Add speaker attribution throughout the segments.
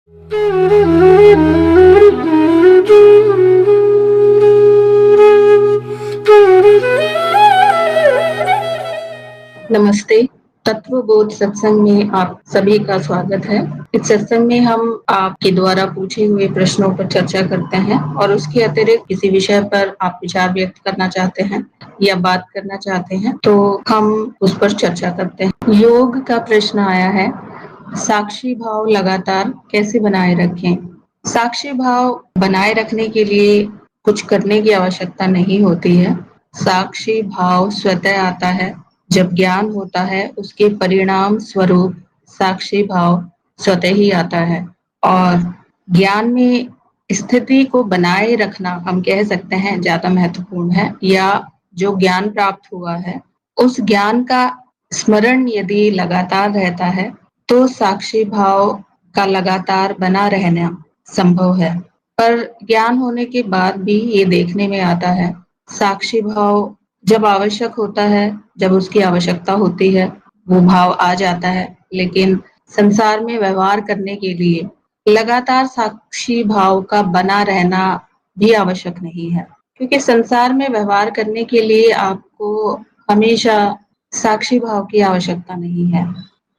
Speaker 1: नमस्ते। तत्वबोध सत्संग में आप सभी का स्वागत है। इस सत्संग में हम आपके द्वारा पूछे हुए प्रश्नों पर चर्चा करते हैं और उसके अतिरिक्त किसी विषय पर आप विचार व्यक्त करना चाहते हैं या बात करना चाहते हैं तो हम उस पर चर्चा करते हैं। योग का प्रश्न आया है, साक्षी भाव लगातार कैसे बनाए रखें? साक्षी भाव बनाए रखने के लिए कुछ करने की आवश्यकता नहीं होती है। साक्षी भाव स्वतः आता है। जब ज्ञान होता है उसके परिणाम स्वरूप साक्षी भाव स्वतः ही आता है और ज्ञान में स्थिति को बनाए रखना हम कह सकते हैं ज्यादा महत्वपूर्ण है। या जो ज्ञान प्राप्त हुआ है उस ज्ञान का स्मरण यदि लगातार रहता है तो साक्षी भाव का लगातार बना रहना संभव है। पर ज्ञान होने के बाद भी ये देखने में आता है साक्षी भाव जब आवश्यक होता है, जब उसकी आवश्यकता होती है वो भाव आ जाता है, लेकिन संसार में व्यवहार करने के लिए लगातार साक्षी भाव का बना रहना भी आवश्यक नहीं है, क्योंकि संसार में व्यवहार करने के लिए आपको हमेशा साक्षी भाव की आवश्यकता नहीं है।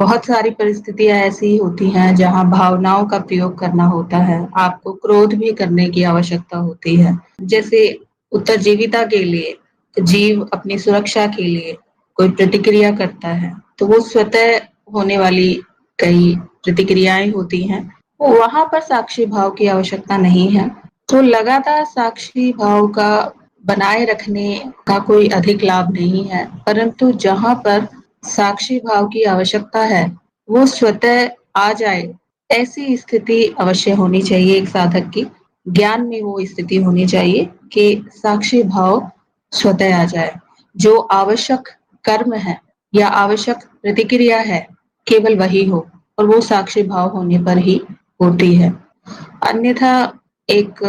Speaker 1: बहुत सारी परिस्थितियां ऐसी होती हैं जहां भावनाओं का प्रयोग करना होता है, आपको क्रोध भी करने की आवश्यकता होती है। जैसे उत्तरजीविता के लिए जीव अपनी सुरक्षा के लिए कोई प्रतिक्रिया करता है तो वो स्वतः होने वाली कई प्रतिक्रियाएं होती हैं, वो वहां पर साक्षी भाव की आवश्यकता नहीं है। तो लगातार साक्षी भाव का बनाए रखने का कोई अधिक लाभ नहीं है, परंतु जहां पर साक्षी भाव की आवश्यकता है वो स्वतः आ जाए, ऐसी स्थिति अवश्य होनी चाहिए एक साधक की। ज्ञान में वो स्थिति होनी चाहिए कि साक्षी भाव स्वतः आ जाए। जो आवश्यक कर्म है या आवश्यक प्रतिक्रिया है केवल वही हो और वो साक्षी भाव होने पर ही होती है। अन्यथा एक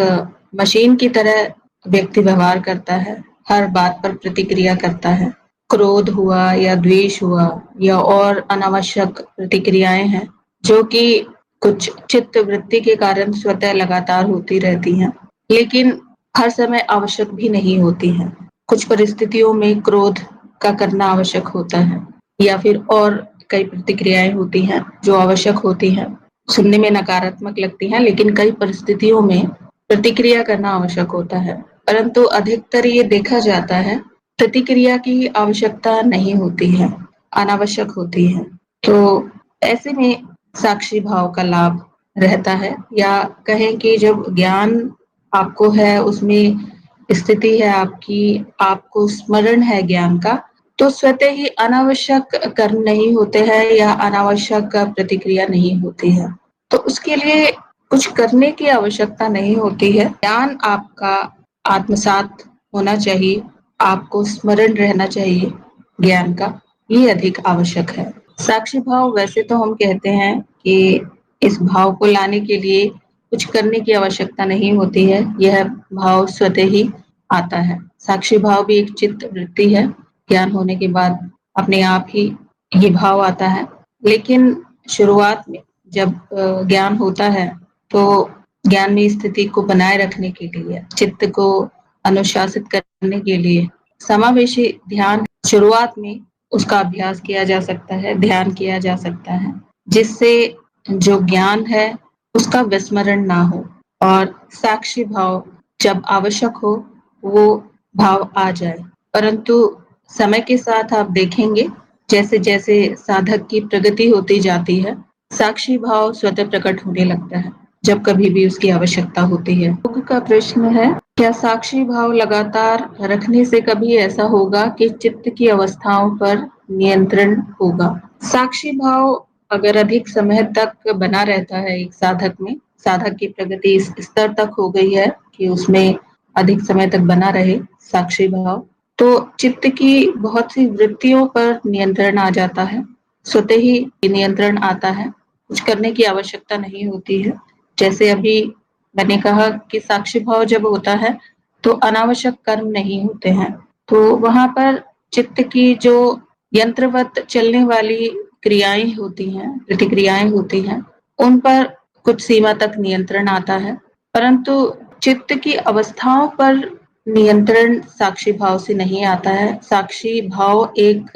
Speaker 1: मशीन की तरह व्यक्ति व्यवहार करता है, हर बात पर प्रतिक्रिया करता है। क्रोध हुआ या द्वेष हुआ या और अनावश्यक प्रतिक्रियाएं हैं जो कि कुछ चित्त वृत्ति के कारण स्वतः लगातार होती रहती हैं, लेकिन हर समय आवश्यक भी नहीं होती हैं। कुछ परिस्थितियों में क्रोध का करना आवश्यक होता है या फिर और कई प्रतिक्रियाएं होती हैं जो आवश्यक होती हैं, सुनने में नकारात्मक लगती हैं, लेकिन कई परिस्थितियों में प्रतिक्रिया करना आवश्यक होता है। परंतु अधिकतर ये देखा जाता है प्रतिक्रिया की आवश्यकता नहीं होती है, अनावश्यक होती है। तो ऐसे में साक्षी भाव का लाभ रहता है, या कहें कि जब ज्ञान आपको है, उसमें स्थिति है आपकी, आपको स्मरण है ज्ञान का, तो स्वतः ही अनावश्यक कर्म नहीं होते हैं या अनावश्यक प्रतिक्रिया नहीं होती है। तो उसके लिए कुछ करने की आवश्यकता नहीं होती है। ज्ञान आपका आत्मसात होना चाहिए, आपको स्मरण रहना चाहिए ज्ञान का, ये अधिक आवश्यक है। साक्षी भाव वैसे तो हम कहते हैं कि इस भाव को लाने के लिए कुछ करने की आवश्यकता नहीं होती है, यह भाव स्वतः ही आता है। साक्षी भाव भी एक चित्त वृत्ति है, ज्ञान होने के बाद अपने आप ही ये भाव आता है। लेकिन शुरुआत में जब ज्ञान होता है तो ज्ञान में स्थिति को बनाए रखने के लिए, चित्त को अनुशासित करने के लिए समावेशी ध्यान शुरुआत में उसका अभ्यास किया जा सकता है, ध्यान किया जा सकता है, जिससे जो ज्ञान है उसका विस्मरण ना हो और साक्षी भाव जब आवश्यक हो वो भाव आ जाए। परंतु समय के साथ आप देखेंगे जैसे जैसे साधक की प्रगति होती जाती है, साक्षी भाव स्वतः प्रकट होने लगता है जब कभी भी उसकी आवश्यकता होती है। योग का प्रश्न है, क्या साक्षी भाव लगातार रखने से कभी ऐसा होगा कि चित्त की अवस्थाओं पर नियंत्रण होगा? साक्षी भाव अगर अधिक समय तक बना रहता है एक साधक में, साधक की प्रगति इस स्तर तक हो गई है कि उसमें अधिक समय तक बना रहे साक्षी भाव, तो चित्त की बहुत सी वृत्तियों पर नियंत्रण आ जाता है, स्वतः ही नियंत्रण आता है, कुछ करने की आवश्यकता नहीं होती है। जैसे अभी मैंने कहा कि साक्षी भाव जब होता है तो अनावश्यक कर्म नहीं होते हैं, तो वहां पर चित्त की जो यंत्रवत चलने वाली क्रियाएं होती हैं, प्रतिक्रियाएं होती हैं, उन पर कुछ सीमा तक नियंत्रण आता है, परंतु चित्त की अवस्थाओं पर नियंत्रण साक्षी भाव से नहीं आता है। साक्षी भाव एक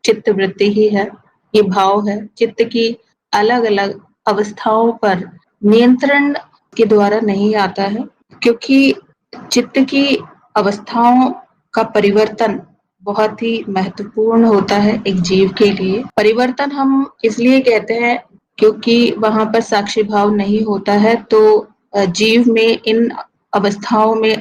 Speaker 1: चित्त वृत्ति ही है, ये भाव है। चित्त की अलग-अलग अवस्थाओं पर नियंत्रण के द्वारा नहीं आता है, क्योंकि चित्त की अवस्थाओं का परिवर्तन बहुत ही महत्वपूर्ण होता है एक जीव के लिए। परिवर्तन हम इसलिए कहते हैं क्योंकि वहाँ पर साक्षी भाव नहीं होता है, तो जीव में इन अवस्थाओं में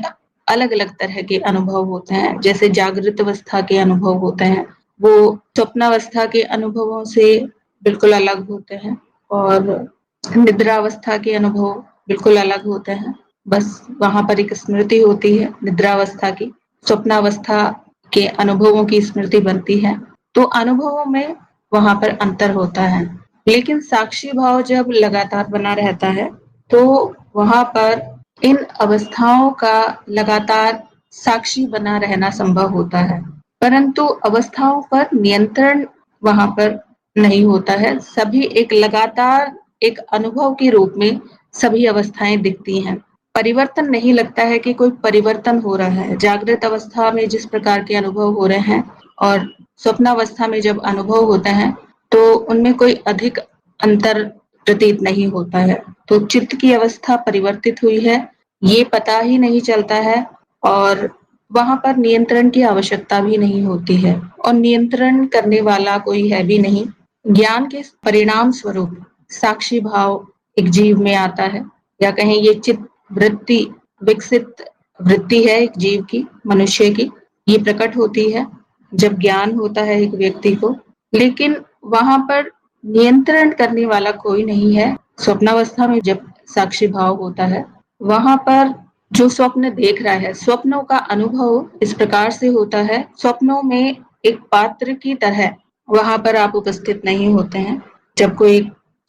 Speaker 1: अलग-अलग तरह के अनुभव होते हैं। जैसे जागृत अवस्था के अनुभव होते हैं, वो स्वप्नावस्था के अनुभवों से बिल्कुल अलग होते हैं, और निद्रावस्था के अनुभव बिल्कुल अलग होते हैं। बस वहाँ पर एक स्मृति होती है निद्रावस्था की, स्वप्नावस्था के अनुभवों की स्मृति बनती है, तो अनुभवों में वहाँ पर अंतर होता है। लेकिन साक्षी भाव जब लगातार बना रहता है, तो वहाँ पर इन अवस्थाओं का लगातार साक्षी बना रहना संभव होता है, परंतु अवस्थाओं पर नियंत्रण वहाँ पर नहीं होता है। सभी एक लगातार एक अनुभव के रूप में सभी अवस्थाएं दिखती हैं। परिवर्तन नहीं लगता है कि कोई परिवर्तन हो रहा है। जागृत अवस्था में जिस प्रकार के अनुभव हो रहे हैं और स्वप्नावस्था में जब अनुभव होता है, तो उनमें कोई अधिक अंतर प्रतीत नहीं होता है। तो चित्त की अवस्था परिवर्तित हुई है, ये पता ही नहीं चलता है, और वहाँ पर नियंत्रण की आवश्यकता भी नहीं होती है, और नियंत्रण करने वाला कोई है भी नहीं। ज्ञान के परिणाम स्वरूप साक्षी भाव एक जीव में आता है, या कहें ये चित्त वृत्ति विकसित वृत्ति है एक जीव की, मनुष्य की। ये प्रकट होती है जब ज्ञान होता है एक व्यक्ति को, लेकिन वहां पर नियंत्रण करने वाला कोई नहीं है। स्वप्नावस्था में जब साक्षी भाव होता है, वहां पर जो स्वप्न देख रहा है, स्वप्नों का अनुभव इस प्रकार से होता है, स्वप्नों में एक पात्र की तरह वहां पर आप उपस्थित नहीं होते हैं। जब कोई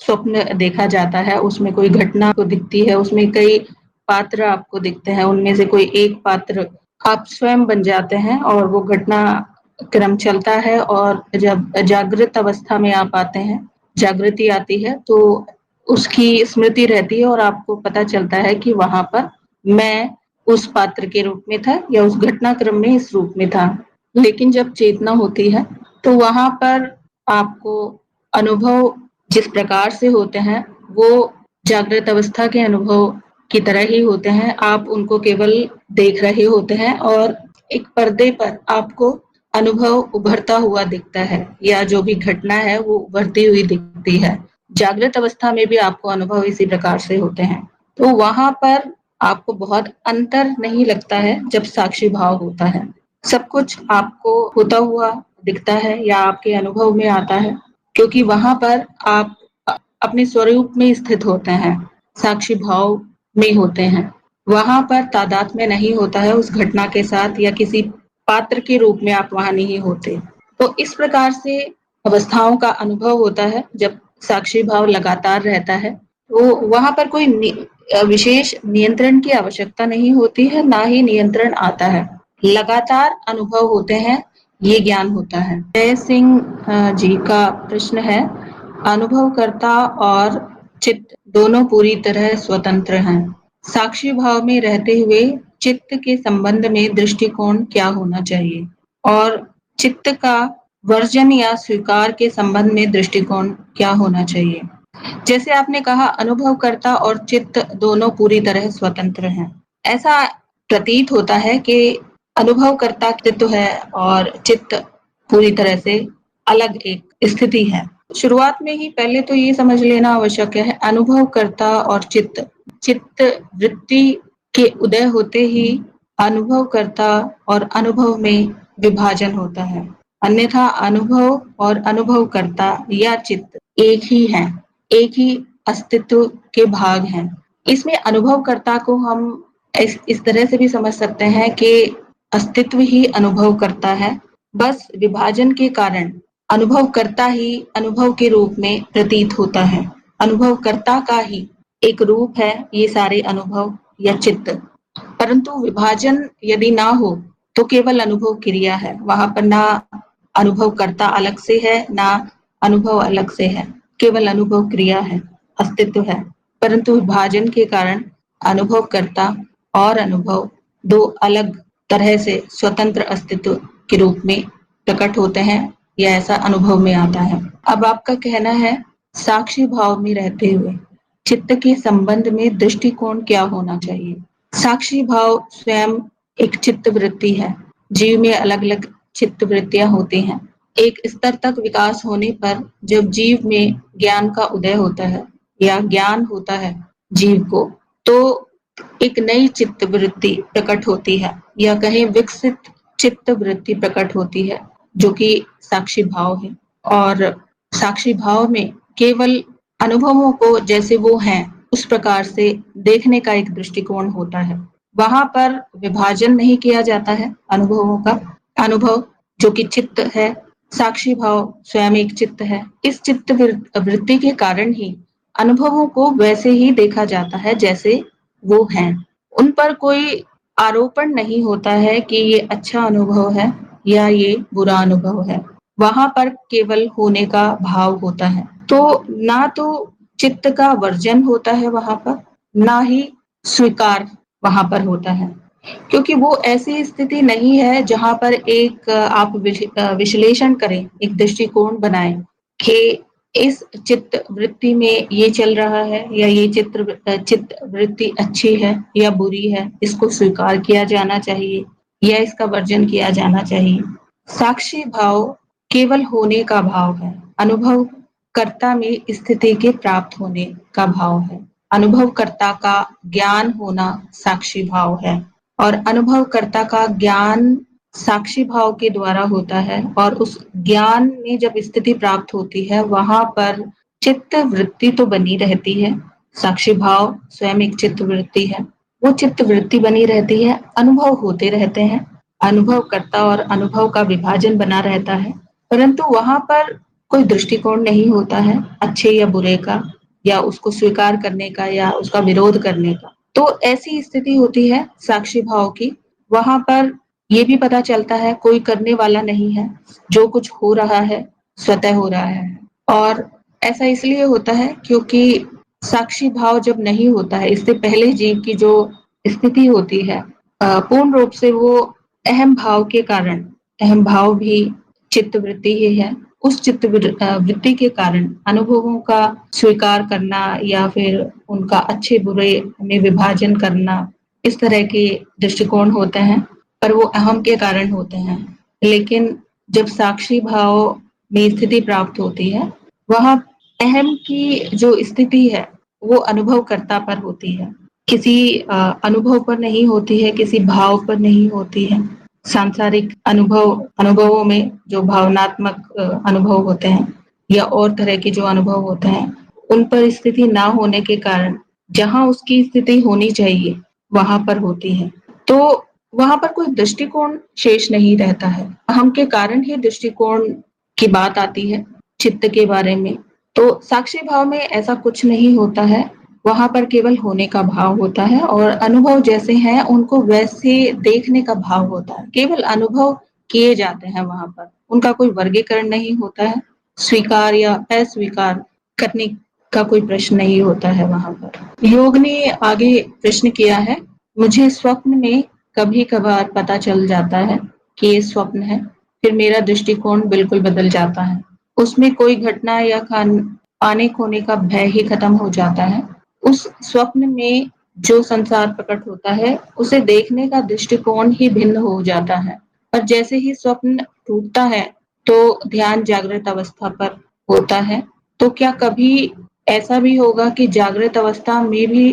Speaker 1: स्वप्न देखा जाता है, उसमें कोई घटना को दिखती है, उसमें कई पात्र आपको दिखते हैं, उनमें से कोई एक पात्र आप स्वयं बन जाते हैं, और वो घटना क्रम चलता है, और जब जागृत अवस्था में आप आते हैं, जागृति आती है, तो उसकी स्मृति रहती है, और आपको पता चलता है कि वहां पर मैं उस पात्र के रूप में था, या उस घटनाक्रम में इस रूप में था। लेकिन जब चेतना होती है, तो वहां पर आपको अनुभव जिस प्रकार से होते हैं, वो जागृत अवस्था के अनुभव की तरह ही होते हैं। आप उनको केवल देख रहे होते हैं, और एक पर्दे पर आपको अनुभव उभरता हुआ दिखता है, या जो भी घटना है वो उभरती हुई दिखती है। जागृत अवस्था में भी आपको अनुभव इसी प्रकार से होते हैं। तो वहां पर आपको बहुत अंतर नहीं लगता है जब साक्षी भाव होता है। सब कुछ आपको होता हुआ दिखता है, या आपके अनुभव में आता है, क्योंकि वहां पर आप अपने स्वरूप में स्थित होते हैं, साक्षी भाव में होते हैं। वहां पर तादाद में नहीं होता है उस घटना के साथ, या किसी पात्र के रूप में आप वहां नहीं होते। तो इस प्रकार से अवस्थाओं का अनुभव होता है जब साक्षी भाव लगातार रहता है। तो वहां पर कोई विशेष नियंत्रण की आवश्यकता नहीं होती है, ना ही नियंत्रण आता है। लगातार अनुभव होते हैं, ये ज्ञान होता है। जय सिंह जी का प्रश्न है, अनुभवकर्ता और चित्त दोनों पूरी तरह स्वतंत्र हैं। साक्षी भाव में रहते हुए चित्त के संबंध में दृष्टिकोण क्या होना चाहिए, और चित्त का वर्जन या स्वीकार के संबंध में दृष्टिकोण क्या होना चाहिए। जैसे आपने कहा, अनुभवकर्ता और चित्त दोनों पूरी तरह स्वतंत्र हैं। ऐसा प्रतीत होता है कि अनुभवकर्ता चित्त है, और चित्त पूरी तरह से अलग एक स्थिति है। शुरुआत में ही पहले तो ये समझ लेना आवश्यक है, अनुभवकर्ता और चित्त, चित्त वृत्ति के उदय होते ही अनुभवकर्ता और अनुभव में विभाजन होता है। अन्यथा अनुभव और अनुभवकर्ता या चित्त एक ही है, एक ही अस्तित्व के भाग हैं। इसमें अनुभवकर्ता को हम इस तरह से भी समझ सकते हैं कि अस्तित्व ही अनुभव करता है, बस विभाजन के कारण अनुभवकर्ता ही अनुभव के रूप में प्रतीत होता है। अनुभवकर्ता का ही एक रूप है ये सारे अनुभव या चित्त। परंतु विभाजन यदि ना हो तो केवल अनुभव क्रिया है, वहां पर ना अनुभवकर्ता अलग से है, ना अनुभव अलग से है, केवल अनुभव क्रिया है, अस्तित्व है। परंतु विभाजन के कारण अनुभवकर्ता और अनुभव दो अलग तरह से स्वतंत्र अस्तित्व के रूप में प्रकट होते हैं या ऐसा अनुभव में आता है। अब आपका कहना है, साक्षी भाव में रहते हुए चित्त के संबंध में दृष्टिकोण क्या होना चाहिए? साक्षी भाव स्वयं एक चित्त वृत्ति है। जीव में अलग अलग चित्त वृत्तियां होती हैं। एक स्तर तक विकास होने पर जब जीव में ज्ञान का उदय होता है या ज्ञान होता है जीव को, तो एक नई चित्त वृत्ति प्रकट होती है या कहें विकसित चित्त वृत्ति प्रकट होती है, जो कि साक्षी भाव है। और साक्षी भाव में केवल अनुभवों को जैसे वो हैं उस प्रकार से देखने का एक दृष्टिकोण होता है। वहां पर विभाजन नहीं किया जाता है अनुभवों का। अनुभव जो कि चित्त है, साक्षी भाव स्वयं एक चित्त है। इस चित्त वृत्ति के कारण ही अनुभवों को वैसे ही देखा जाता है जैसे वो हैं। उन पर कोई आरोपण नहीं होता है कि ये अच्छा अनुभव है या ये बुरा अनुभव है। वहां पर केवल होने का भाव होता है। तो ना तो चित्त का वर्जन होता है वहां पर, ना ही स्वीकार वहां पर होता है, क्योंकि वो ऐसी स्थिति नहीं है जहां पर एक आप विश्लेषण करें, एक दृष्टिकोण बनाएं कि इस चित्त वृत्ति में ये चल रहा है या ये चित्त वृत्ति अच्छी है या बुरी है, इसको स्वीकार किया जाना चाहिए या इसका वर्जन किया जाना चाहिए। साक्षी भाव केवल होने का भाव है। अनुभव कर्ता में स्थिति के प्राप्त होने का भाव है। अनुभवकर्ता का ज्ञान होना साक्षी भाव है और अनुभवकर्ता का ज्ञान साक्षी भाव के द्वारा होता है। और उस ज्ञान में जब स्थिति प्राप्त होती है वहां पर चित्त वृत्ति तो बनी रहती है। साक्षी भाव स्वयं एक चित्त वृत्ति है, वो चित्त वृत्ति बनी रहती है, अनुभव होते रहते हैं, अनुभवकर्ता और अनुभव का विभाजन बना रहता है, परंतु वहां पर कोई दृष्टिकोण नहीं होता है अच्छे या बुरे का, या उसको स्वीकार करने का या उसका विरोध करने का। तो ऐसी स्थिति होती है साक्षी भाव की। वहां पर ये भी पता चलता है कोई करने वाला नहीं है, जो कुछ हो रहा है स्वतः हो रहा है। और ऐसा इसलिए होता है क्योंकि साक्षी भाव जब नहीं होता है, इससे पहले जीव की जो स्थिति होती है पूर्ण रूप से वो अहम भाव के कारण, अहम भाव भी चित्त वृत्ति ही है, उस चित्त वृत्ति के कारण अनुभवों का स्वीकार करना या फिर उनका अच्छे बुरे में विभाजन करना, इस तरह के दृष्टिकोण होते हैं, पर वो अहम के कारण होते हैं। लेकिन जब साक्षी भाव में स्थिति प्राप्त होती है, वहां अहम की जो स्थिति है वो अनुभवकर्ता पर होती है, किसी अनुभव पर नहीं होती है, किसी भाव पर नहीं होती है। सांसारिक अनुभवों में जो भावनात्मक अनुभव होते हैं या और तरह के जो अनुभव होते हैं, उन पर स्थिति ना होने के कारण जहां उसकी स्थिति होनी चाहिए वहां पर होती है। तो वहां पर कोई दृष्टिकोण शेष नहीं रहता है। अहम के कारण ही दृष्टिकोण की बात आती है चित्त के बारे में। तो साक्षी भाव में ऐसा कुछ नहीं होता है, वहां पर केवल होने का भाव होता है और अनुभव जैसे हैं उनको वैसे देखने का भाव होता है। केवल अनुभव किए जाते हैं वहां पर, उनका कोई वर्गीकरण नहीं होता है, स्वीकार या अस्वीकार करने का कोई प्रश्न नहीं होता है वहां पर। योग ने आगे प्रश्न किया है, मुझे स्वप्न में कभी कभार पता चल जाता है कि ये स्वप्न है, फिर मेरा दृष्टिकोण बिल्कुल बदल जाता है। उसमें कोई घटना या आने खोने का भय ही खत्म हो जाता है। उस स्वप्न में जो संसार प्रकट होता है उसे देखने का दृष्टिकोण ही भिन्न हो जाता है। और जैसे ही स्वप्न टूटता है तो ध्यान जागृत अवस्था पर होता है। तो क्या कभी ऐसा भी होगा कि जागृत अवस्था में भी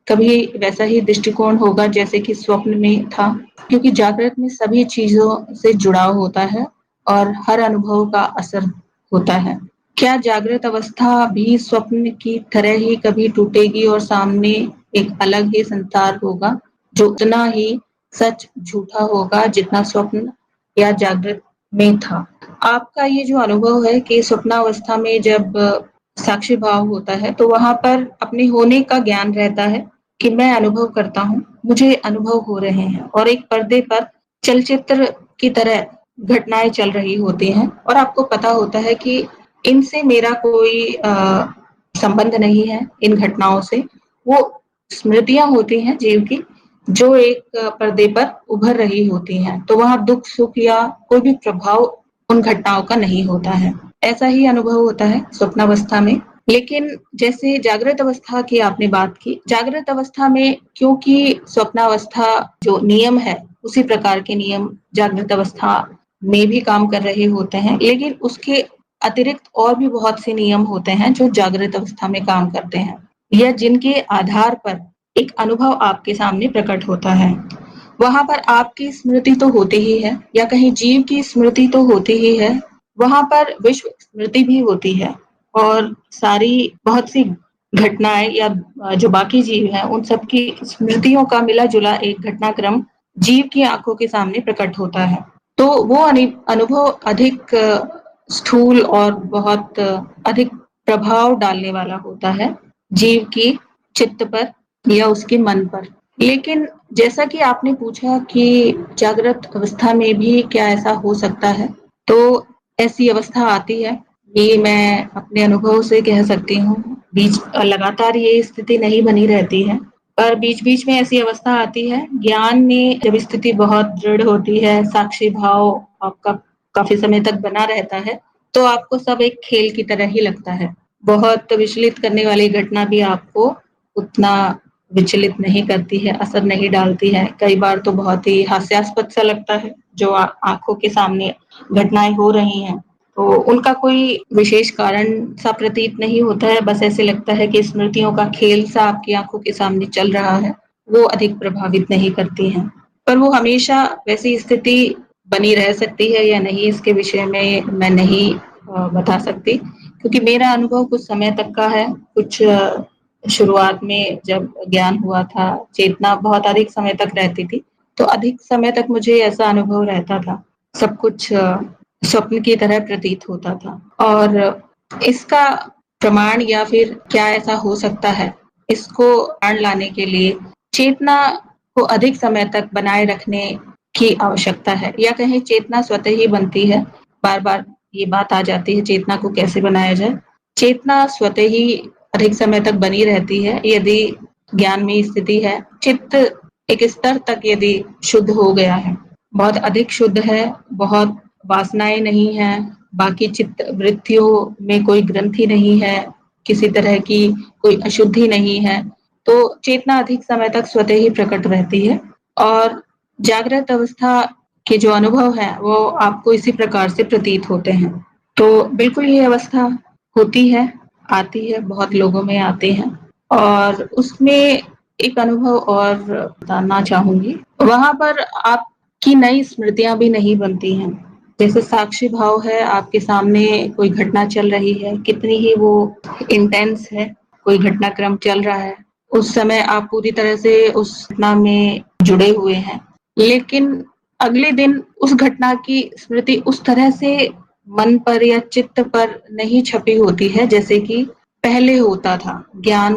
Speaker 1: कभी वैसा ही दृष्टिकोण होगा जैसे कि स्वप्न में था? क्योंकि जागृत में सभी चीजों से जुड़ाव होता है और हर अनुभव का असर होता है। क्या जागृत अवस्था भी स्वप्न की तरह ही कभी टूटेगी और सामने एक अलग ही संसार होगा जो उतना ही सच झूठा होगा जितना स्वप्न या जागृत में था? आपका ये जो अनुभव है कि स्वप्नावस्था में जब साक्षी भाव होता है तो वहां पर अपने होने का ज्ञान रहता है कि मैं अनुभव करता हूँ, मुझे अनुभव हो रहे हैं और एक पर्दे पर चलचित्र की तरह घटनाएं चल रही होती हैं और आपको पता होता है कि इनसे मेरा कोई संबंध नहीं है इन घटनाओं से। वो स्मृतियां होती हैं जीव की, जो एक पर्दे पर उभर रही होती हैं। तो वहां दुख सुख या कोई भी प्रभाव उन घटनाओं का नहीं होता है। ऐसा ही अनुभव होता है स्वप्नावस्था में। लेकिन जैसे जागृत अवस्था की आपने बात की, जागृत अवस्था में क्योंकि स्वप्नावस्था जो नियम है उसी प्रकार के नियम जागृत अवस्था में भी काम कर रहे होते हैं, लेकिन उसके अतिरिक्त और भी बहुत से नियम होते हैं जो जागृत अवस्था में काम करते हैं, या जिनके आधार पर एक अनुभव आपके सामने प्रकट होता है। वहां पर आपकी स्मृति तो होती ही है, या कहीं जीव की स्मृति तो होती ही है, वहां पर विश्व स्मृति भी होती है। और सारी बहुत सी घटनाएं या जो बाकी जीव हैं उन सबकी स्मृतियों का मिला जुला एक घटनाक्रम जीव की आंखों के सामने प्रकट होता है। तो वो अनुभव अधिक स्थूल और बहुत अधिक प्रभाव डालने वाला होता है जीव की चित्त पर या उसके मन पर। लेकिन जैसा कि आपने पूछा कि जागृत अवस्था में भी क्या ऐसा हो सकता है, तो ऐसी अवस्था आती है, ये मैं अपने अनुभव से कह सकती हूँ। बीच लगातार ये स्थिति नहीं बनी रहती है, पर बीच बीच में ऐसी अवस्था आती है। ज्ञान में जब स्थिति बहुत दृढ़ होती है, साक्षी भाव आपका काफी समय तक बना रहता है, तो आपको सब एक खेल की तरह ही लगता है। बहुत विचलित करने वाली घटना भी आपको उतना विचलित नहीं करती है, असर नहीं डालती है। कई बार तो बहुत ही हास्यास्पद सा लगता है जो आंखों के सामने घटनाएं हो रही हैं, तो उनका कोई विशेष कारण सा प्रतीत नहीं होता है। बस ऐसे लगता है कि स्मृतियों का खेल सा आपकी आंखों के सामने चल रहा है, वो अधिक प्रभावित नहीं करती हैं। पर वो हमेशा वैसी स्थिति बनी रह सकती है या नहीं, इसके विषय में मैं नहीं बता सकती, क्योंकि मेरा अनुभव कुछ समय तक का है। कुछ शुरुआत में जब ज्ञान हुआ था, चेतना बहुत अधिक समय तक रहती थी, तो अधिक समय तक मुझे ऐसा अनुभव रहता था, सब कुछ स्वप्न की तरह प्रतीत होता था। और इसका प्रमाण या फिर क्या ऐसा हो सकता है, इसको प्रमाण लाने के लिए चेतना को अधिक समय तक बनाए रखने की आवश्यकता है, या कहीं चेतना स्वतः ही बनती है। बार बार ये बात आ जाती है चेतना को कैसे बनाया जाए। चेतना स्वतः ही अधिक समय तक बनी रहती है यदि ज्ञान में स्थिति है। चित्त एक स्तर तक यदि शुद्ध हो गया है, बहुत अधिक शुद्ध है, बहुत वासनाएं नहीं है, बाकी चित्त वृत्तियों में कोई ग्रंथि नहीं है, किसी तरह की कोई अशुद्धि नहीं है, तो चेतना अधिक समय तक स्वतः ही प्रकट रहती है। और जागृत अवस्था के जो अनुभव है वो आपको इसी प्रकार से प्रतीत होते हैं। तो बिल्कुल ये अवस्था होती है, आती है, बहुत लोगों में आते हैं। और उसमें एक अनुभव और बताना चाहूंगी, वहां पर आपकी नई स्मृतियां भी नहीं बनती हैं। जैसे साक्षी भाव है, आपके सामने कोई घटना चल रही है, कितनी ही वो इंटेंस है, कोई घटनाक्रम चल रहा है, उस समय आप पूरी तरह से उस घटना में जुड़े हुए हैं, लेकिन अगले दिन उस घटना की स्मृति उस तरह से मन पर या चित्त पर नहीं छपी होती है जैसे कि पहले होता था। ज्ञान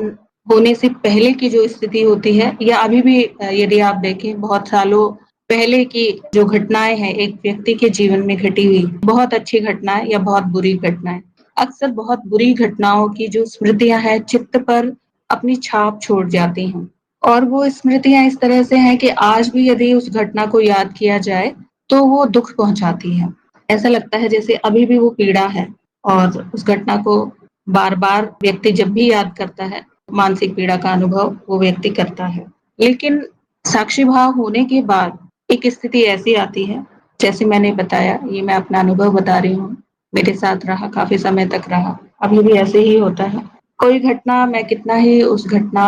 Speaker 1: होने से पहले की जो स्थिति होती है, या अभी भी यदि आप देखें बहुत सालों पहले की जो घटनाएं हैं एक व्यक्ति के जीवन में घटी हुई, बहुत अच्छी घटनाएं या बहुत बुरी घटनाएं, अक्सर बहुत बुरी घटनाओं की जो स्मृतियां हैं चित्त पर अपनी छाप छोड़ जाती हैं। और वो स्मृतियां इस तरह से हैं कि आज भी यदि उस घटना को याद किया जाए तो वो दुख पहुंचाती है। ऐसा लगता है जैसे अभी भी वो पीड़ा है, और उस घटना को बार बार व्यक्ति जब भी याद करता है, मानसिक पीड़ा का अनुभव वो व्यक्ति करता है। लेकिन साक्षी भाव होने के बाद एक स्थिति ऐसी आती है, जैसे मैंने बताया, ये मैं अपना अनुभव बता रही हूँ, मेरे साथ रहा, काफी समय तक रहा, अभी भी ऐसे ही होता है। कोई घटना, मैं कितना ही उस घटना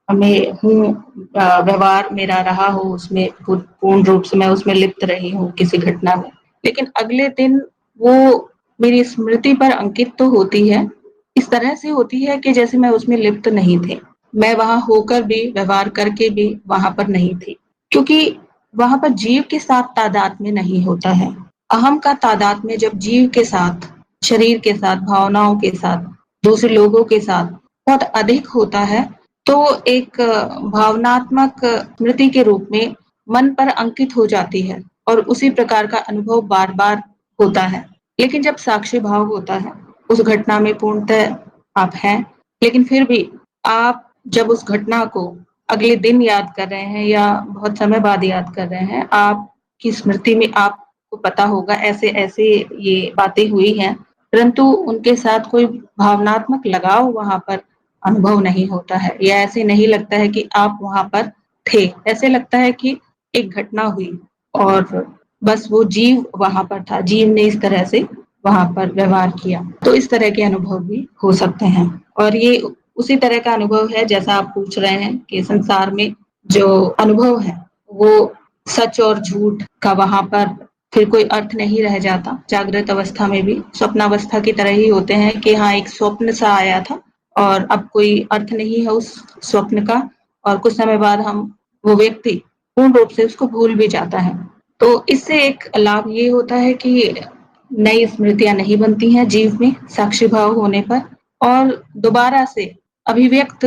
Speaker 1: में हूँ, व्यवहार मेरा रहा हो उसमें, पूर्ण रूप से मैं उसमें लिप्त रही हूँ किसी घटना में, लेकिन अगले दिन वो मेरी स्मृति पर अंकित तो होती है, इस तरह से होती है कि जैसे मैं उसमें लिप्त नहीं थी, मैं वहां होकर भी, व्यवहार करके भी वहां पर नहीं थी, क्योंकि वहां पर जीव के साथ तादात्म्य नहीं होता है। अहम का तादात्म्य जब जीव के साथ, शरीर के साथ, भावनाओं के साथ, दूसरे लोगों के साथ बहुत अधिक होता है, तो एक भावनात्मक स्मृति के रूप में मन पर अंकित हो जाती है, और उसी प्रकार का अनुभव बार बार होता है। लेकिन जब साक्षी भाव होता है, उस घटना में पूर्णतः आप हैं, लेकिन फिर भी आप जब उस घटना को अगले दिन याद कर रहे हैं या बहुत समय बाद याद कर रहे हैं, आपकी स्मृति में आपको पता होगा ऐसे-ऐसे ये बातें हुई हैं, परंतु उनके साथ कोई भावनात्मक लगाव वहाँ पर अनुभव नहीं होता है या ऐसे नहीं लगता है कि आप वहाँ पर थे। ऐसे लगता है कि एक घटना हुई और बस वो जीव वहाँ पर था, जीव ने इस तरह से वहाँ पर व्यवहार किया। तो इस तरह के अनुभव भी हो सकते हैं और ये उसी तरह का अनुभव है जैसा आप पूछ रहे हैं कि संसार में जो अनुभव है वो सच और झूठ का वहाँ पर फिर कोई अर्थ नहीं रह जाता। जागृत अवस्था में भी स्वप्नावस्था की तरह ही होते हैं कि हाँ, एक स्वप्न सा आया था और अब कोई अर्थ नहीं है उस स्वप्न का और कुछ समय बाद हम वो व्यक्ति पूर्ण रूप से उसको भूल भी जाता है। तो इससे एक लाभ ये होता है कि नई स्मृतियां नहीं बनती हैं जीव में साक्षी भाव होने पर और दोबारा से अभिव्यक्त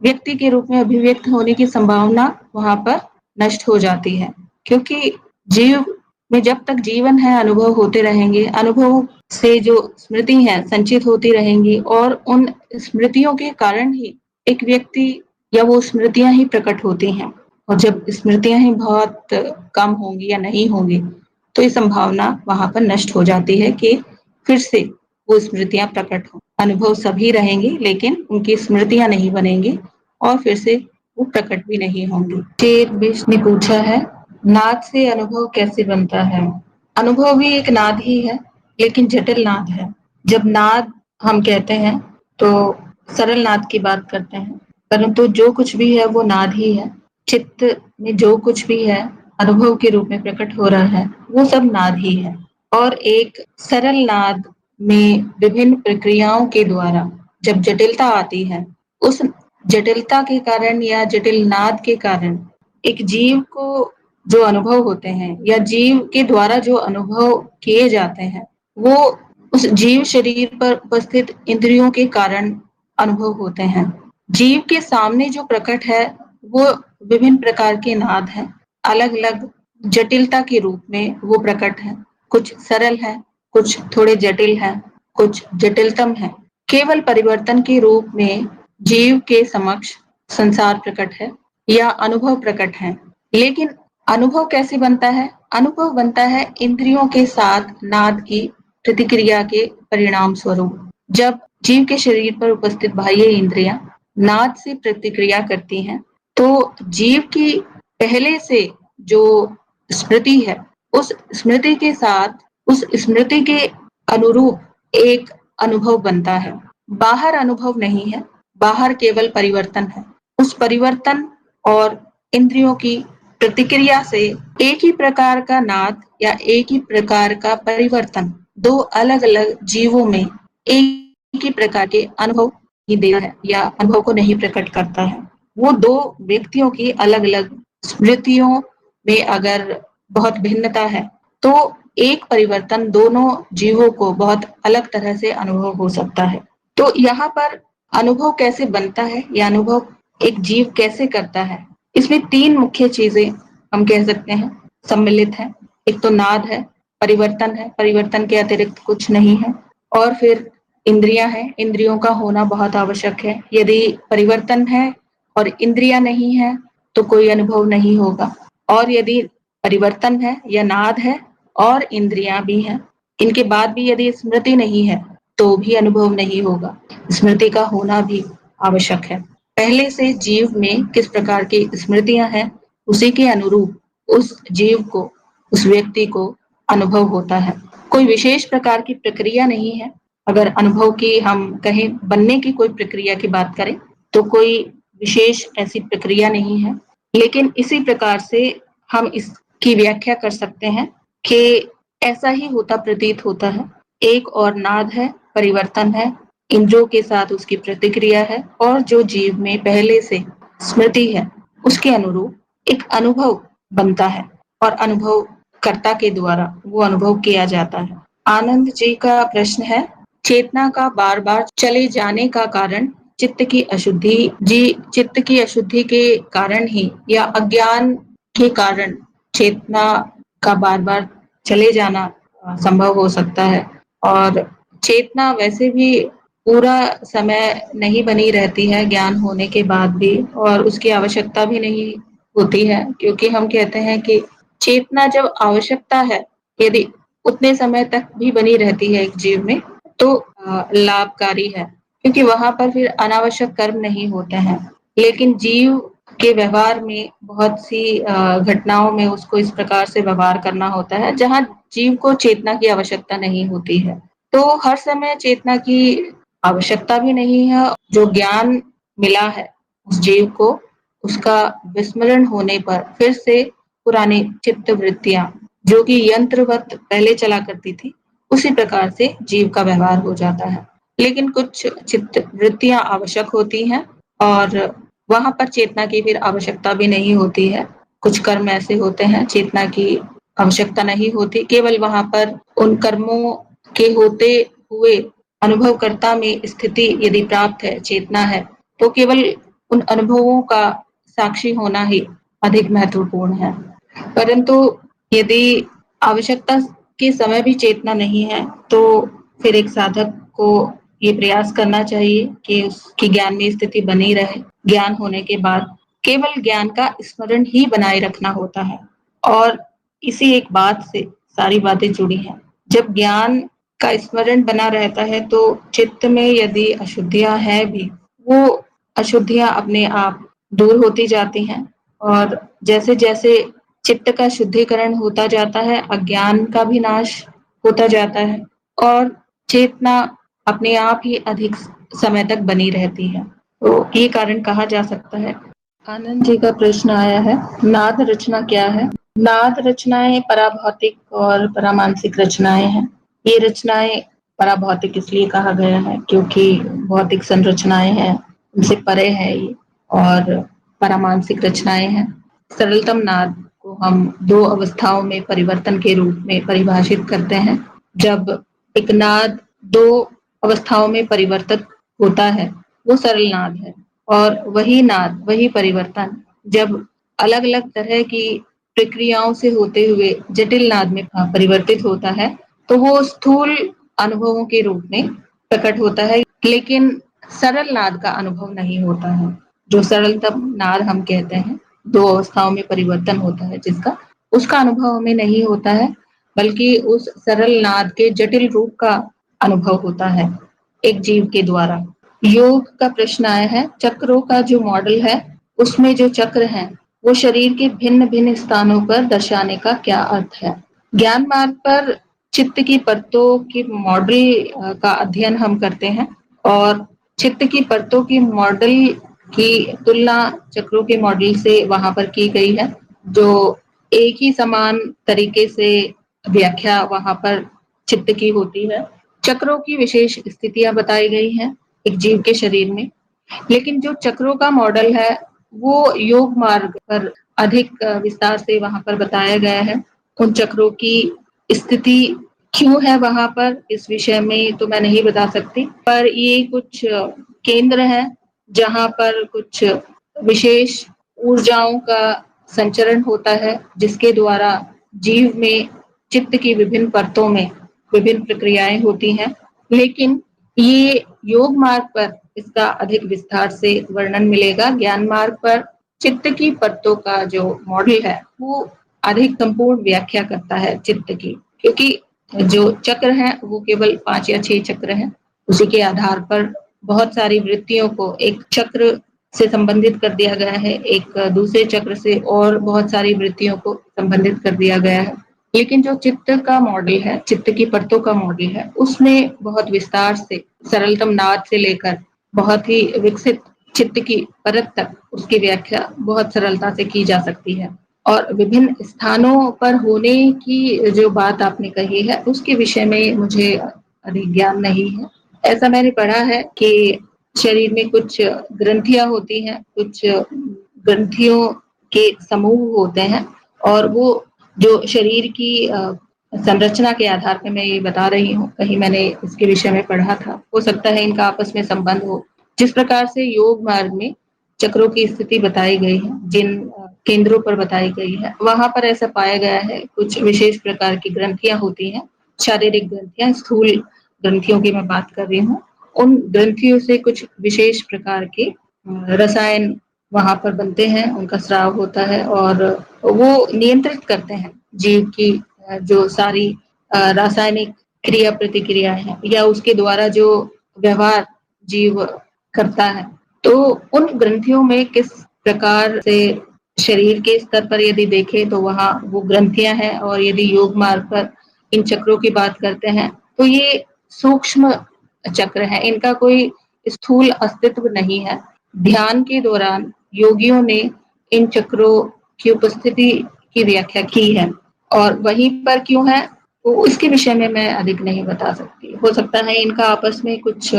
Speaker 1: व्यक्ति के रूप में अभिव्यक्त होने की संभावना वहां पर नष्ट हो जाती है क्योंकि जीव में जब तक जीवन है अनुभव होते रहेंगे, अनुभव से जो स्मृति है संचित होती रहेंगी और उन स्मृतियों के कारण ही एक व्यक्ति या वो स्मृतियां ही प्रकट होती हैं और जब स्मृतियां ही बहुत कम होंगी या नहीं होंगी तो ये संभावना वहां पर नष्ट हो जाती है कि फिर से वो स्मृतियां प्रकट हो। अनुभव सभी रहेंगे लेकिन उनकी स्मृतियां नहीं बनेंगी और फिर से वो प्रकट भी नहीं होंगी। शेर बिश ने पूछा है, नाद से अनुभव कैसे बनता है? अनुभव भी एक नाद ही है लेकिन जटिल नाद है। जब नाद हम कहते हैं तो सरल नाद की बात करते हैं, परंतु जो कुछ भी है वो नाद ही है। चित्त में जो कुछ भी है अनुभव के रूप में प्रकट हो रहा है वो सब नाद ही है और एक सरल नाद में विभिन्न प्रक्रियाओं के द्वारा जब जटिलता आती है उस जटिलता के कारण या जटिल नाद के कारण एक जीव को जो अनुभव होते हैं या जीव के द्वारा जो अनुभव किए जाते हैं वो उस जीव शरीर पर उपस्थित इंद्रियों के कारण अनुभव होते हैं। जीव के सामने जो प्रकट है वो विभिन्न प्रकार के नाद हैं, अलग अलग जटिलता के रूप में वो प्रकट है। कुछ सरल है, कुछ थोड़े जटिल है, कुछ जटिलतम है। केवल परिवर्तन के रूप में जीव के समक्ष संसार प्रकट है या अनुभव प्रकट है। लेकिन अनुभव कैसे बनता है? अनुभव बनता है इंद्रियों के साथ नाद की प्रतिक्रिया के परिणाम स्वरूप। जब जीव के शरीर पर उपस्थित बाह्य इंद्रियां नाद से प्रतिक्रिया करती हैं तो जीव की पहले से जो स्मृति है उस स्मृति के साथ उस स्मृति के अनुरूप एक अनुभव बनता है। बाहर अनुभव नहीं है, बाहर केवल परिवर्तन है। उस परिवर्तन और इंद्रियों की प्रतिक्रिया से एक ही प्रकार का नाद या एक ही प्रकार का परिवर्तन दो अलग अलग जीवों में एक ही प्रकार के अनुभव ही देता है या अनुभव को नहीं प्रकट करता है। वो दो व्यक्तियों की अलग अलग स्मृतियों में अगर बहुत भिन्नता है तो एक परिवर्तन दोनों जीवों को बहुत अलग तरह से अनुभव हो सकता है। तो यहाँ पर अनुभव कैसे बनता है या अनुभव एक जीव कैसे करता है, इसमें तीन मुख्य चीजें हम कह सकते हैं सम्मिलित है। एक तो नाद है, परिवर्तन है, परिवर्तन के अतिरिक्त कुछ नहीं है और फिर इंद्रियां हैं, इंद्रियों का होना बहुत आवश्यक है। यदि परिवर्तन है और इंद्रियां नहीं है तो कोई अनुभव नहीं होगा और यदि परिवर्तन है या नाद है और इंद्रियां भी हैं, इनके बाद भी यदि स्मृति नहीं है तो भी अनुभव नहीं होगा। स्मृति का होना भी आवश्यक है। पहले से जीव में किस प्रकार की स्मृतियां हैं उसी के अनुरूप उस जीव को उस व्यक्ति को अनुभव होता है। कोई विशेष प्रकार की प्रक्रिया नहीं है। अगर अनुभव की हम कहें बनने की कोई प्रक्रिया की बात करें तो कोई विशेष ऐसी प्रक्रिया नहीं है, लेकिन इसी प्रकार से हम इसकी व्याख्या कर सकते हैं कि ऐसा ही होता प्रतीत होता है। एक और नाद है, परिवर्तन है, इंद्रियों के साथ उसकी प्रतिक्रिया है और जो जीव में पहले से स्मृति है उसके अनुरूप एक अनुभव बनता है और अनुभव कर्ता के द्वारा वो अनुभव किया जाता है। आनंद जी का प्रश्न है, चेतना का बार बार चले जाने का कारण चित्त की अशुद्धि। जी, चित्त की अशुद्धि के कारण ही या अज्ञान के कारण चेतना का बार बार चले जाना संभव हो सकता है और चेतना वैसे भी पूरा समय नहीं बनी रहती है ज्ञान होने के बाद भी, और उसकी आवश्यकता भी नहीं होती है, क्योंकि हम कहते हैं कि चेतना जब आवश्यकता है, यदि उतने समय तक भी बनी रहती है एक जीव में, तो लाभकारी है, क्योंकि वहां पर फिर अनावश्यक कर्म नहीं होते हैं। लेकिन जीव के व्यवहार में बहुत सी घटनाओं में उसको इस प्रकार से व्यवहार करना होता है जहां जीव को चेतना की आवश्यकता नहीं होती है। तो हर समय चेतना की आवश्यकता भी नहीं है। जो ज्ञान मिला है उस जीव को, उसका विस्मरण होने पर फिर से पुरानी चित्त वृत्तियां, जो कि यंत्रवत पहले चला करती थी, उसी प्रकार से जीव का व्यवहार हो जाता है। लेकिन कुछ चित्त वृत्तियां आवश्यक होती हैं, और वहां पर चेतना की फिर आवश्यकता भी नहीं होती है। कुछ कर्म ऐसे होते हैं चेतना की आवश्यकता नहीं होती, केवल वहां पर उन कर्मों के होते हुए अनुभवकर्ता में स्थिति यदि प्राप्त है, चेतना है, तो केवल उन अनुभवों का साक्षी होना ही अधिक महत्वपूर्ण है। परंतु यदि आवश्यकता के समय भी चेतना नहीं है, तो फिर एक साधक को ये प्रयास करना चाहिए कि उसकी ज्ञान में स्थिति बनी रहे। ज्ञान होने के बाद केवल ज्ञान का स्मरण ही बनाए रखना होता है, और इसी एक बात से सारी बातें जुड़ी हैं। जब ज्ञान का स्मरण बना रहता है, तो चित्त में यदि अशुद्धियां हैं भी, वो अशुद्धियां अपने आप दूर होती जाती हैं। और जैसे जैसे चित्त का शुद्धिकरण होता जाता है, अज्ञान का भी नाश होता जाता है, और चेतना अपने आप ही अधिक समय तक बनी रहती है। तो ये कारण कहा जा सकता है। आनंद जी का प्रश्न आया है, नाद रचना क्या है? नाद रचनाएं पराभौतिक और परामानसिक रचनाएं हैं। ये रचनाएं पराभौतिक इसलिए कहा गया है क्योंकि भौतिक संरचनाएं हैं, उनसे परे है ये। और परामानसिक रचनाएं हैं। सरलतम नाद को हम दो अवस्थाओं में परिवर्तन के रूप में परिभाषित करते हैं। जब एक नाद दो अवस्थाओं में परिवर्तित होता है, वो सरल नाद है। और वही नाद, वही परिवर्तन जब अलग अलग तरह की प्रक्रियाओं से होते हुए जटिल नाद में परिवर्तित होता है, तो वो स्थूल अनुभवों के रूप में प्रकट होता है, लेकिन सरल नाद का अनुभव नहीं होता है। जो सरलतम नाद हम कहते हैं, दो अवस्थाओं में परिवर्तन होता है जिसका, उसका अनुभव हमें नहीं होता है, बल्कि उस सरल नाद के जटिल रूप का अनुभव होता है एक जीव के द्वारा। योग का प्रश्न आया है, चक्रों का जो मॉडल है, उसमें जो चक्र हैं, वो शरीर के भिन्न भिन्न स्थानों पर दर्शाने का क्या अर्थ है? ज्ञान मार्ग पर चित्त की परतों की मॉडल का अध्ययन हम करते हैं, और चित्त की परतों की मॉडल की तुलना चक्रों के मॉडल से वहां पर की गई है, जो एक ही समान तरीके से व्याख्या वहां पर चित्त की होती है। चक्रों की विशेष स्थितियां बताई गई हैं एक जीव के शरीर में, लेकिन जो चक्रों का मॉडल है, वो योग मार्ग पर अधिक विस्तार से वहां पर बताया गया है। उन चक्रों की स्थिति क्यों है वहां पर, इस विषय में तो मैं नहीं बता सकती, पर ये कुछ केंद्र है जहां पर कुछ विशेष ऊर्जाओं का संचरण होता है, जिसके द्वारा जीव में चित्त की विभिन्न परतों में विभिन्न प्रक्रियाएं होती हैं। लेकिन ये योग मार्ग पर इसका अधिक विस्तार से वर्णन मिलेगा। ज्ञान मार्ग पर चित्त की परतों का जो मॉडल है, वो अधिक संपूर्ण व्याख्या करता है चित्त की, क्योंकि जो चक्र हैं वो केवल 5 या 6 चक्र हैं। उसी के आधार पर बहुत सारी वृत्तियों को एक चक्र से संबंधित कर दिया गया है, एक दूसरे चक्र से और बहुत सारी वृत्तियों को संबंधित कर दिया गया है। लेकिन जो चित्त का मॉडल है, चित्त की परतों का मॉडल है, उसमें बहुत विस्तार से सरलतम नाद से लेकर बहुत ही विकसित चित्त की परत तक उसकी व्याख्या बहुत सरलता से की जा सकती है। और विभिन्न स्थानों पर होने की जो बात आपने कही है, उसके विषय में मुझे अधिक ज्ञान नहीं है। ऐसा मैंने पढ़ा है कि शरीर में कुछ ग्रंथियां होती हैं, कुछ ग्रंथियों के समूह होते हैं, और वो जो शरीर की संरचना के आधार पर मैं ये बता रही हूँ, कहीं मैंने इसके विषय में पढ़ा था, हो सकता है इनका आपस में संबंध हो। जिस प्रकार से योग मार्ग में चक्रों की स्थिति बताई गई है, जिन केंद्रों पर बताई गई है, वहां पर ऐसा पाया गया है कुछ विशेष प्रकार की ग्रंथियां होती हैं, शारीरिक ग्रंथियां, स्थूल ग्रंथियों की मैं बात कर रही हूँ, उन ग्रंथियों से कुछ विशेष प्रकार के रसायन वहाँ पर बनते हैं, उनका स्राव होता है और वो नियंत्रित करते हैं जीव की जो सारी रासायनिक क्रिया प्रतिक्रियाएं हैं या उसके द्वारा जो व्यवहार जीव करता है। तो उन ग्रंथियों में किस प्रकार से शरीर के स्तर पर यदि देखें तो वहाँ वो ग्रंथियां हैं, और यदि योग मार्ग पर इन चक्रों की बात करते हैं तो ये सूक्ष्म चक्र है, इनका कोई स्थूल अस्तित्व नहीं है। ध्यान के दौरान योगियों ने इन चक्रों की उपस्थिति की व्याख्या की है, और वहीं पर क्यों है तो उसके विषय में मैं अधिक नहीं बता सकती। हो सकता है इनका आपस में कुछ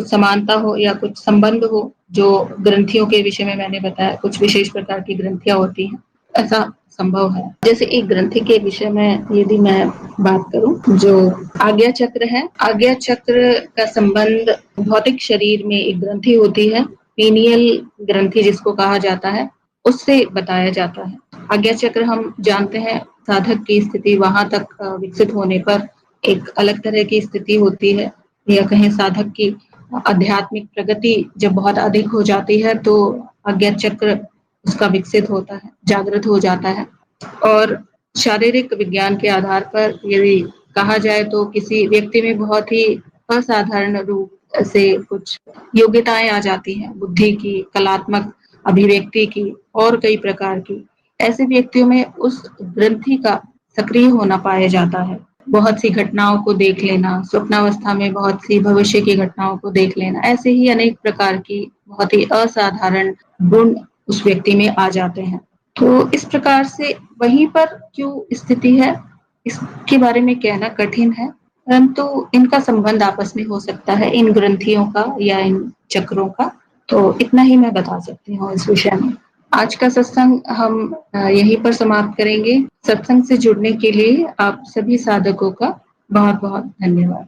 Speaker 1: समानता हो या कुछ संबंध हो, जो ग्रंथियों के विषय में मैंने बताया कुछ विशेष प्रकार की ग्रंथियां होती हैं, ऐसा संभव है। जैसे एक ग्रंथि के विषय में यदि मैं बात करूं, जो आज्ञा चक्र है, आज्ञा चक्र का संबंध भौतिक शरीर में एक ग्रंथि होती है, पीनियल ग्रंथि जिसको कहा जाता है, उससे बताया जाता है। आज्ञा चक्र हम जानते हैं साधक की स्थिति वहां तक विकसित होने पर एक अलग तरह की स्थिति होती है, या कहें साधक की आध्यात्मिक प्रगति जब बहुत अधिक हो जाती है तो आज्ञा चक्र उसका विकसित होता है, जागृत हो जाता है। और शारीरिक विज्ञान के आधार पर यदि कहा जाए तो किसी व्यक्ति में बहुत ही असाधारण रूप से कुछ योग्यताएं आ जाती हैं, बुद्धि की, कलात्मक अभिव्यक्ति की और कई प्रकार की। ऐसे व्यक्तियों में उस ग्रंथि का सक्रिय होना पाया जाता है। बहुत सी घटनाओं को देख लेना, स्वप्नावस्था में बहुत सी भविष्य की घटनाओं को देख लेना, ऐसे ही अनेक प्रकार की बहुत ही असाधारण गुण उस व्यक्ति में आ जाते हैं। तो इस प्रकार से वहीं पर क्यों स्थिति है इसके बारे में कहना कठिन है, परंतु इनका संबंध आपस में हो सकता है, इन ग्रंथियों का या इन चक्रों का। तो इतना ही मैं बता सकती हूँ इस विषय में। आज का सत्संग हम यहीं पर समाप्त करेंगे। सत्संग से जुड़ने के लिए आप सभी साधकों का बहुत बहुत धन्यवाद।